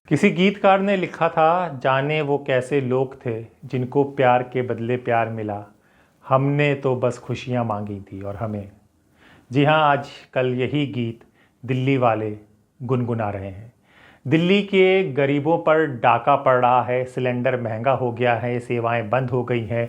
किसी गीतकार ने लिखा था, जाने वो कैसे लोग थे जिनको प्यार के बदले प्यार मिला। हमने तो बस खुशियाँ मांगी थी और हमें। जी हाँ, आज कल यही गीत दिल्ली वाले गुनगुना रहे हैं। दिल्ली के गरीबों पर डाका पड़ रहा है, सिलेंडर महंगा हो गया है, सेवाएं बंद हो गई हैं।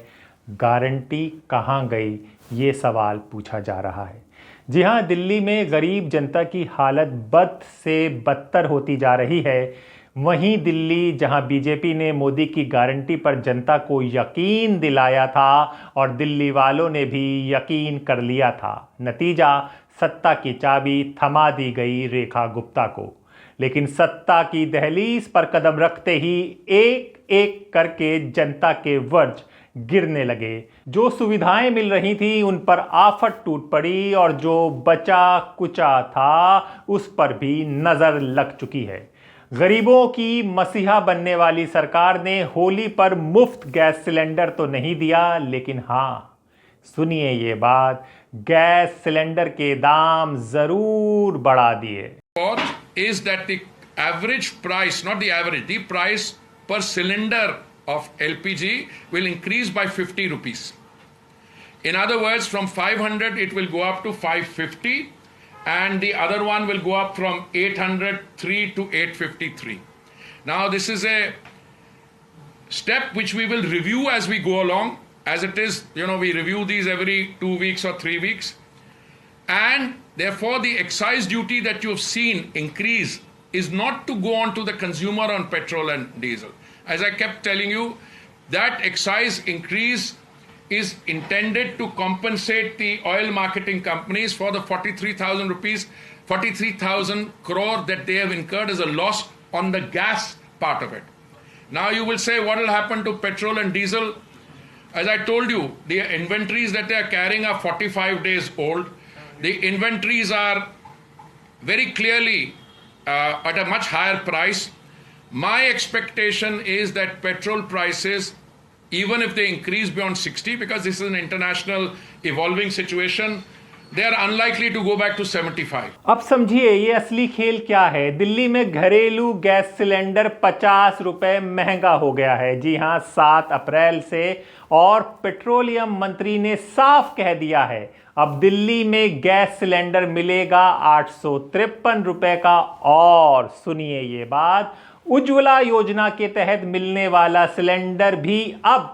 गारंटी कहाँ गई, ये सवाल पूछा जा रहा है। जी हाँ, दिल्ली में गरीब जनता की हालत बद से बदतर होती जा रही है। वहीं दिल्ली, जहां बीजेपी ने मोदी की गारंटी पर जनता को यकीन दिलाया था और दिल्ली वालों ने भी यकीन कर लिया था। नतीजा, सत्ता की चाबी थमा दी गई रेखा गुप्ता को। लेकिन सत्ता की दहलीज पर कदम रखते ही एक एक करके जनता के वर्ज गिरने लगे। जो सुविधाएं मिल रही थी उन पर आफत टूट पड़ी और जो बचा कुचा था उस पर भी नजर लग चुकी है। गरीबों की मसीहा बनने वाली सरकार ने होली पर मुफ्त गैस सिलेंडर तो नहीं दिया, लेकिन हाँ, सुनिए ये बात, गैस सिलेंडर के दाम जरूर बढ़ा दिए। Is that the average price, not the average, the price per cylinder of LPG will increase by 50 rupees. In other words, from 500 it will go up to 550, and the other one will go up from 803 to 853. Now this is a step which we will review as we go along. As it is, we review these every 2 weeks or 3 weeks. And therefore the excise duty that you have seen increase is not to go on to the consumer on petrol and diesel. As I kept telling you, that excise increase is intended to compensate the oil marketing companies for the 43,000 rupees, 43,000 crore that they have incurred as a loss on the gas part of it. Now you will say, what will happen to petrol and diesel? As I told you, the inventories that they are carrying are 45 days old. The inventories are very clearly at a much higher price. My expectation is that petrol prices, even if they increase beyond 60, because this is an international evolving situation, they are unlikely to go back to 75. अब समझिए ये असली खेल क्या है। दिल्ली में घरेलू gas cylinder 50 रुपए महंगा हो गया है। जी हां, 7 अप्रैल से। और पेट्रोलियम मंत्री ने साफ कह दिया है, अब दिल्ली में गैस सिलेंडर मिलेगा 853 रुपए का। और सुनिए ये बात, उज्ज्वला योजना के तहत मिलने वाला सिलेंडर भी अब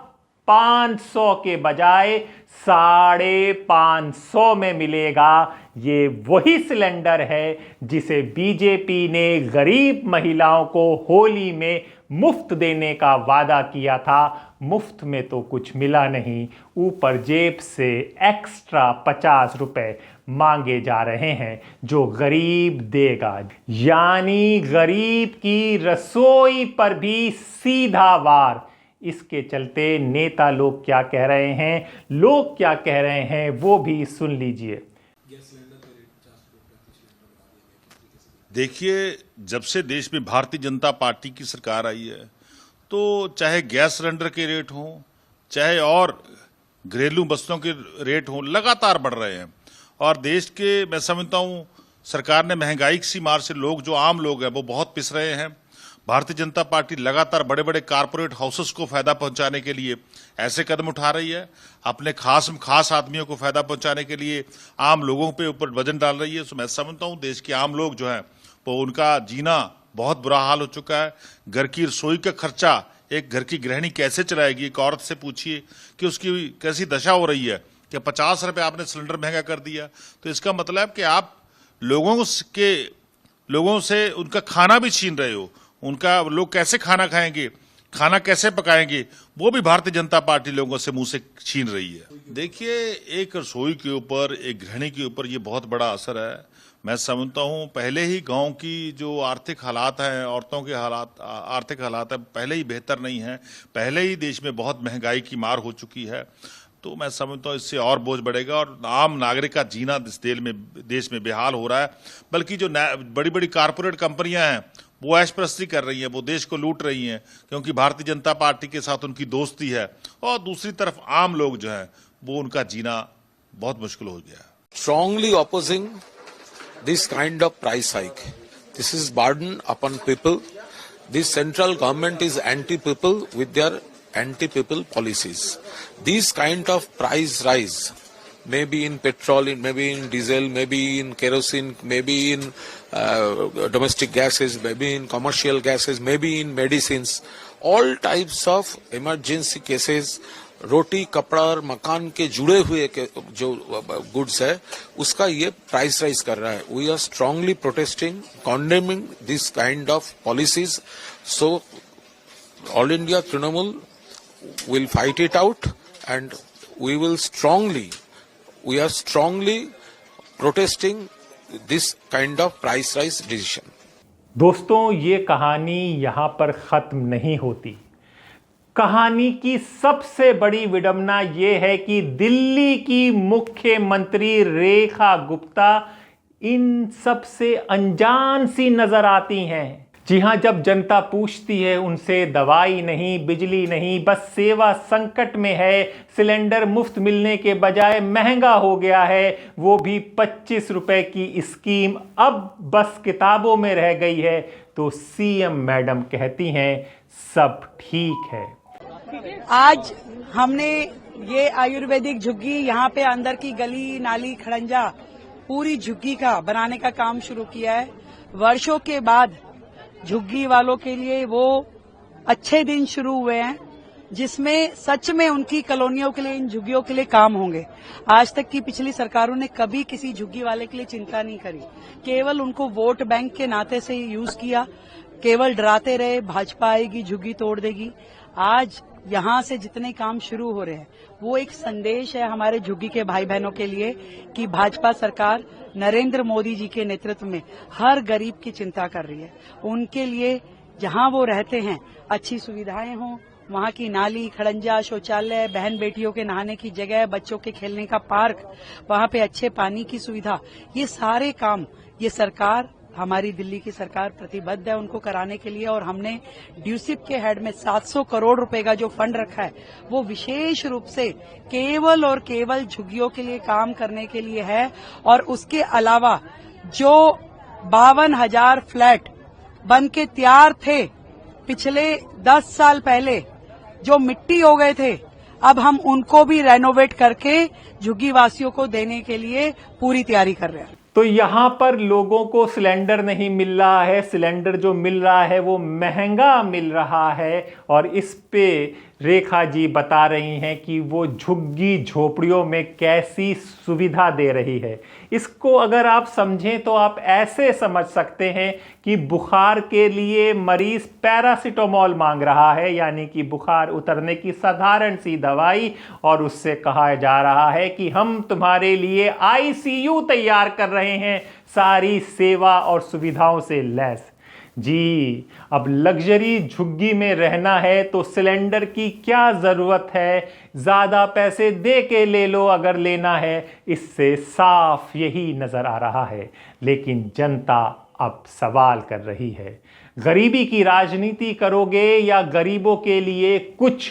500 के बजाय 550 में मिलेगा। ये वही सिलेंडर है जिसे बीजेपी ने गरीब महिलाओं को होली में मुफ्त देने का वादा किया था। मुफ्त में तो कुछ मिला नहीं, ऊपर जेब से एक्स्ट्रा 50 रुपए मांगे जा रहे हैं जो गरीब देगा। यानी गरीब की रसोई पर भी सीधा वार। इसके चलते नेता लोग क्या कह रहे हैं, लोग क्या कह रहे हैं, वो भी सुन लीजिए। देखिए, जब से देश में भारतीय जनता पार्टी की सरकार आई है, तो चाहे गैस सिलेंडर के रेट हों, चाहे और घरेलू वस्तुओं के रेट हों, लगातार बढ़ रहे हैं। और देश के, मैं समझता हूं, सरकार ने महंगाई की मार से लोग, जो आम लोग हैं, वो बहुत पिस रहे हैं। भारतीय जनता पार्टी लगातार बड़े बड़े कारपोरेट हाउसेस को फायदा पहुंचाने के लिए ऐसे कदम उठा रही है। अपने खास आदमियों को फायदा पहुंचाने के लिए आम लोगों पे ऊपर वजन डाल रही है। तो मैं समझता हूं देश के आम लोग जो हैं, वो उनका जीना बहुत बुरा हाल हो चुका है। घर की रसोई का खर्चा एक घर की गृहिणी कैसे चलाएगी? एक औरत से पूछिए कि उसकी कैसी दशा हो रही है कि 50 रुपए आपने सिलेंडर महंगा कर दिया। तो इसका मतलब कि आप लोगों से उनका खाना भी छीन रहे हो। उनका लोग कैसे खाना खाएंगे, खाना कैसे पकाएंगे, वो भी भारतीय जनता पार्टी लोगों से मुंह से छीन रही है। देखिए, एक रसोई के ऊपर, एक गृहिणी के ऊपर ये बहुत बड़ा असर है। मैं समझता हूं पहले ही गांव की जो आर्थिक हालात हैं, औरतों के आर्थिक हालात है, पहले ही बेहतर नहीं है। पहले ही देश में बहुत महंगाई की मार हो चुकी है। तो मैं समझता हूं इससे और बोझ बढ़ेगा और आम नागरिक का जीना देश में बेहाल हो रहा है। बल्कि जो बड़ी बड़ी कारपोरेट कंपनियां हैं, वो ऐशप्रस्ती कर रही हैं, वो देश को लूट रही हैं, क्योंकि भारतीय जनता पार्टी के साथ उनकी दोस्ती है। और दूसरी तरफ आम लोग जो हैं, वो उनका जीना बहुत मुश्किल हो गया है। Strongly opposing this kind of price hike. This is burden upon people. this central government is anti-people with their anti-people policies. These kind of price rise, maybe in petrol, maybe in diesel, maybe in kerosene, maybe in domestic gases, maybe in commercial gases, maybe in medicines, all types of emergency cases, रोटी कपड़ा और मकान के जुड़े हुए जो goods है उसका ये प्राइस राइज कर रहा है. We are strongly protesting, condemning this kind of policies. So all India Trinamool will fight it out and we are strongly protesting this kind of price rise decision. दोस्तों, ये कहानी यहाँ पर खत्म नहीं होती. कहानी की सबसे बड़ी विडंबना ये है कि दिल्ली की मुख्यमंत्री रेखा गुप्ता इन सबसे अनजान सी नजर आती हैं. जी हां, जब जनता पूछती है उनसे दवाई नहीं, बिजली नहीं, बस सेवा संकट में है, सिलेंडर मुफ्त मिलने के बजाय महंगा हो गया है, वो भी 25 रुपए की स्कीम अब बस किताबों में रह गई है, तो सीएम मैडम कहती हैं सब ठीक है. आज हमने ये आयुर्वेदिक झुग्गी यहाँ पे अंदर की गली नाली खड़ंजा पूरी झुग्गी का बनाने का काम शुरू किया है. वर्षों के बाद झुग्गी वालों के लिए वो अच्छे दिन शुरू हुए हैं जिसमें सच में उनकी कॉलोनियों के लिए, इन झुग्गियों के लिए काम होंगे. आज तक की पिछली सरकारों ने कभी किसी झुग्गी वाले के लिए चिंता नहीं करी, केवल उनको वोट बैंक के नाते से यूज किया, केवल डराते रहे भाजपा आएगी झुग्गी तोड़ देगी. आज यहाँ से जितने काम शुरू हो रहे हैं वो एक संदेश है हमारे झुग्गी के भाई बहनों के लिए कि भाजपा सरकार नरेंद्र मोदी जी के नेतृत्व में हर गरीब की चिंता कर रही है. उनके लिए जहाँ वो रहते हैं अच्छी सुविधाएं हों, वहाँ की नाली खड़ंजा, शौचालय, बहन बेटियों के नहाने की जगह, बच्चों के खेलने का पार्क, वहाँ पे अच्छे पानी की सुविधा, ये सारे काम ये सरकार, हमारी दिल्ली की सरकार प्रतिबद्ध है उनको कराने के लिए. और हमने ड्यूसिप के हेड में 700 करोड़ रुपए का जो फंड रखा है वो विशेष रूप से केवल और केवल झुग्गियों के लिए काम करने के लिए है. और उसके अलावा जो 52,000 फ्लैट बन के तैयार थे पिछले 10 साल पहले, जो मिट्टी हो गए थे, अब हम उनको भी रेनोवेट करके झुग्गी वासियों को देने के लिए पूरी तैयारी कर रहे हैं. तो यहाँ पर लोगों को सिलेंडर नहीं मिल रहा है, सिलेंडर जो मिल रहा है वो महंगा मिल रहा है. और इस पे रेखा जी बता रही हैं कि वो झुग्गी झोपड़ियों में कैसी सुविधा दे रही है. इसको अगर आप समझें तो आप ऐसे समझ सकते हैं कि बुखार के लिए मरीज पैरासिटामोल मांग रहा है, यानी कि बुखार उतरने की साधारण सी दवाई, और उससे कहा जा रहा है कि हम तुम्हारे लिए आईसीयू तैयार कर रहे हैं, सारी सेवा और सुविधाओं से लैस. जी, अब लग्जरी झुग्गी में रहना है तो सिलेंडर की क्या ज़रूरत है, ज़्यादा पैसे दे के ले लो अगर लेना है, इससे साफ यही नज़र आ रहा है. लेकिन जनता अब सवाल कर रही है, गरीबी की राजनीति करोगे या गरीबों के लिए कुछ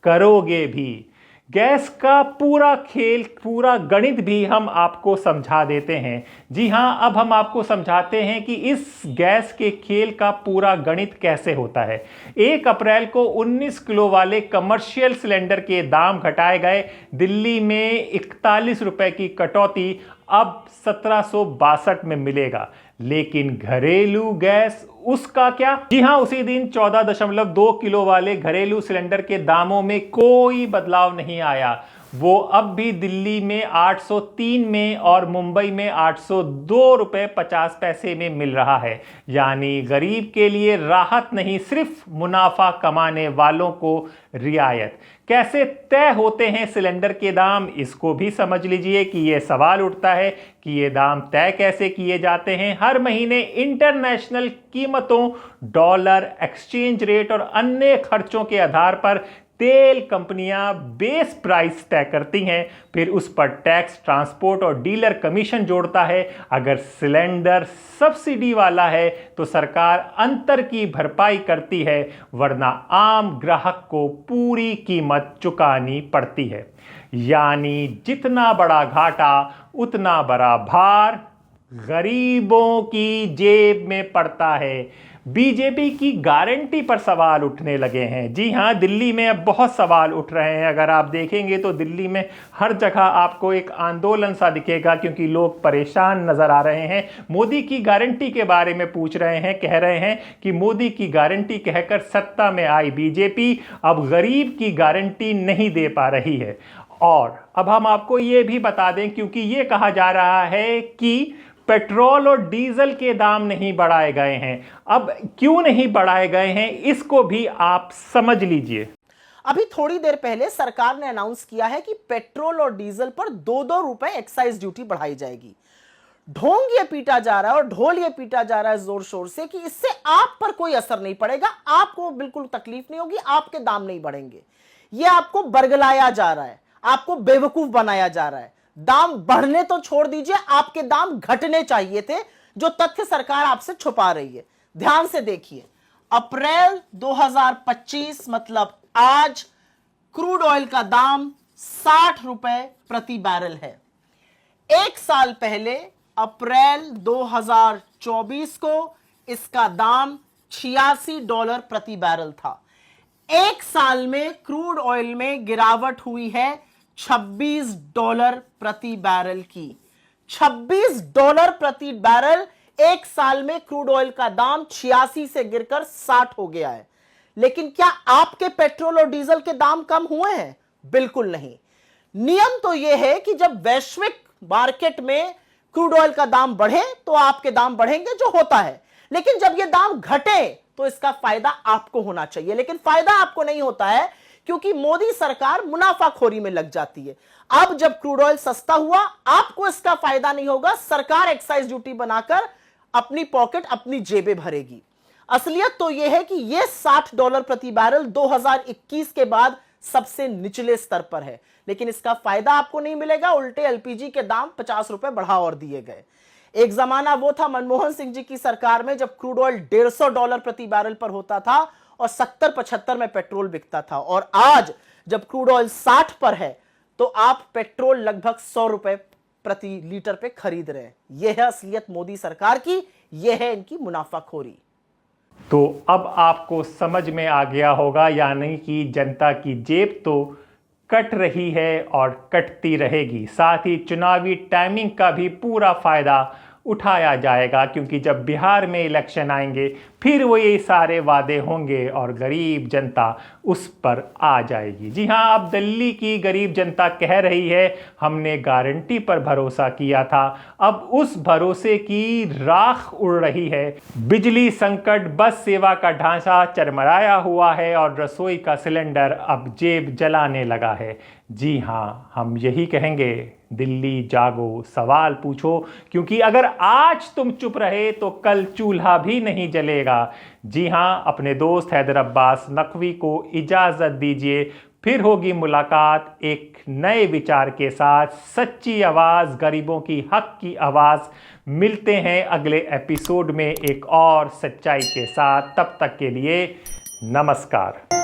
करोगे भी? गैस का पूरा खेल, पूरा गणित भी हम आपको समझा देते हैं. जी हाँ, अब हम आपको समझाते हैं कि इस गैस के खेल का पूरा गणित कैसे होता है. 1 अप्रैल को 19 किलो वाले कमर्शियल सिलेंडर के दाम घटाए गए. दिल्ली में 41 रुपए की कटौती अब 1762 में मिलेगा. लेकिन घरेलू गैस, उसका क्या? जी हां, उसी दिन 14.2 किलो वाले घरेलू सिलेंडर के दामों में कोई बदलाव नहीं आया. वो अब भी दिल्ली में 803 में और मुंबई में 802 रुपए 50 पैसे में मिल रहा है. यानी गरीब के लिए राहत नहीं, सिर्फ मुनाफा कमाने वालों को रियायत. कैसे तय होते हैं सिलेंडर के दाम, इसको भी समझ लीजिए कि ये सवाल उठता है कि ये दाम तय कैसे किए जाते हैं. हर महीने इंटरनेशनल कीमतों, डॉलर, एक्सचेंज रेट और अन्य खर्चों के आधार पर तेल कंपनियां बेस प्राइस तय करती हैं, फिर उस पर टैक्स, ट्रांसपोर्ट और डीलर कमीशन जोड़ता है. अगर सिलेंडर सब्सिडी वाला है तो सरकार अंतर की भरपाई करती है, वरना आम ग्राहक को पूरी कीमत चुकानी पड़ती है. यानी जितना बड़ा घाटा उतना बड़ा भार. गरीबों की जेब में पड़ता है। बीजेपी की गारंटी पर सवाल उठने लगे हैं। जी हां, दिल्ली में अब बहुत सवाल उठ रहे हैं। अगर आप देखेंगे तो दिल्ली में हर जगह आपको एक आंदोलन सा दिखेगा, क्योंकि लोग परेशान नजर आ रहे हैं। मोदी की गारंटी के बारे में पूछ रहे हैं, कह रहे हैं कि मोदी की गारंटी कहकर सत्ता में आई बीजेपी अब गरीब की गारंटी नहीं दे पा रही है। और अब हम आपको ये भी बता दें, क्योंकि ये कहा जा रहा है कि पेट्रोल और डीजल के दाम नहीं बढ़ाए गए हैं। अब क्यों नहीं बढ़ाए गए हैं, इसको भी आप समझ लीजिए। अभी थोड़ी देर पहले सरकार ने अनाउंस किया है कि पेट्रोल और डीजल पर 2-2 रुपए एक्साइज ड्यूटी बढ़ाई जाएगी। ढोंग ये पीटा जा रहा है और ढोल ये पीटा जा रहा है जोर शोर से कि इससे आप पर कोई असर नहीं पड़ेगा, आपको बिल्कुल तकलीफ नहीं होगी, आपके दाम नहीं बढ़ेंगे। ये आपको बरगलाया जा रहा है, आपको बेवकूफ बनाया जा रहा है। दाम बढ़ने तो छोड़ दीजिए, आपके दाम घटने चाहिए थे, जो तथ्य सरकार आपसे छुपा रही है। ध्यान से देखिए, अप्रैल 2025 मतलब आज क्रूड ऑयल का दाम 60 रुपए प्रति बैरल है। एक साल पहले अप्रैल 2024 को इसका दाम $86 प्रति बैरल था। एक साल में क्रूड ऑयल में गिरावट हुई है $26 प्रति बैरल की। $26 प्रति बैरल एक साल में क्रूड ऑयल का दाम 86 से गिरकर 60 हो गया है। लेकिन क्या आपके पेट्रोल और डीजल के दाम कम हुए हैं? बिल्कुल नहीं। नियम तो यह है कि जब वैश्विक मार्केट में क्रूड ऑयल का दाम बढ़े तो आपके दाम बढ़ेंगे, जो होता है। लेकिन जब ये दाम घटे तो इसका फायदा आपको होना चाहिए, लेकिन फायदा आपको नहीं होता है, क्योंकि मोदी सरकार मुनाफाखोरी में लग जाती है। अब जब क्रूड ऑयल सस्ता हुआ, आपको इसका फायदा नहीं होगा, सरकार एक्साइज ड्यूटी बनाकर अपनी पॉकेट, अपनी जेबें भरेगी। असलियत तो यह है कि यह $60 प्रति बैरल 2021 के बाद सबसे निचले स्तर पर है, लेकिन इसका फायदा आपको नहीं मिलेगा। उल्टे एलपीजी के दाम 50 रुपए बढ़ा और दिए गए। एक जमाना वो था मनमोहन सिंह जी की सरकार में, जब क्रूड ऑयल $150 प्रति बैरल पर होता था और 70-75 में पेट्रोल बिकता था। और आज जब क्रूड ऑयल 60 पर है तो आप पेट्रोल लगभग 100 रुपए प्रति लीटर पे खरीद रहे हैं। यह है असलियत मोदी सरकार की, यह है इनकी मुनाफाखोरी। तो अब आपको समझ में आ गया होगा, यानी कि जनता की जेब तो कट रही है और कटती रहेगी। साथ ही चुनावी टाइमिंग का भी पूरा फायदा उठाया जाएगा, क्योंकि जब बिहार में इलेक्शन आएंगे फिर वो ये सारे वादे होंगे और गरीब जनता उस पर आ जाएगी। जी हाँ, अब दिल्ली की गरीब जनता कह रही है हमने गारंटी पर भरोसा किया था, अब उस भरोसे की राख उड़ रही है। बिजली संकट, बस सेवा का ढांचा चरमराया हुआ है और रसोई का सिलेंडर अब जेब जलाने लगा है। जी हाँ, हम यही कहेंगे, दिल्ली जागो, सवाल पूछो, क्योंकि अगर आज तुम चुप रहे तो कल चूल्हा भी नहीं जलेगा। जी हाँ, अपने दोस्त हैदर अब्बास नकवी को इजाजत दीजिए। फिर होगी मुलाकात एक नए विचार के साथ। सच्ची आवाज, गरीबों की हक की आवाज। मिलते हैं अगले एपिसोड में एक और सच्चाई के साथ। तब तक के लिए नमस्कार।